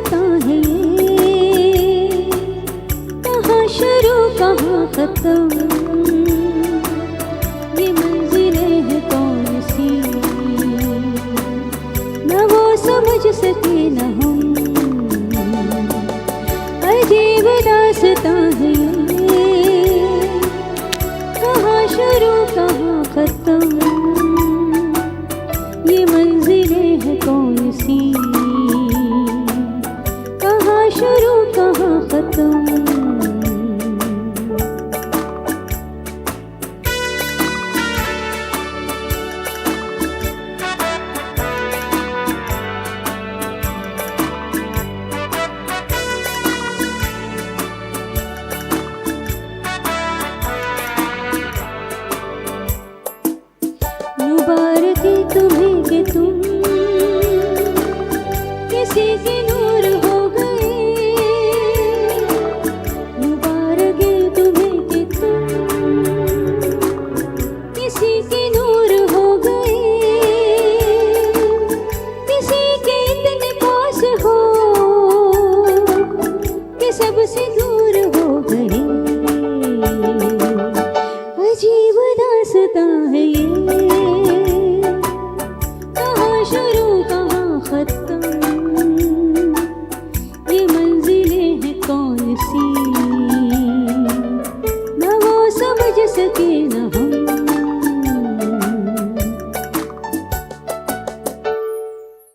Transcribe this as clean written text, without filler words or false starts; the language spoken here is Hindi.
रास्ता है ये, कहाँ शुरू कहाँ खत्म, ये मंजिलें हैं कौन सी, न वो समझ सके न हम। अजीब रास्ता है ये, कहाँ शुरू कहाँ खत्म, ये मंजिलें हैं कौन सी, कहाँ शुरू कहाँ खत्म। मुबारक है तुम्हें कि तुम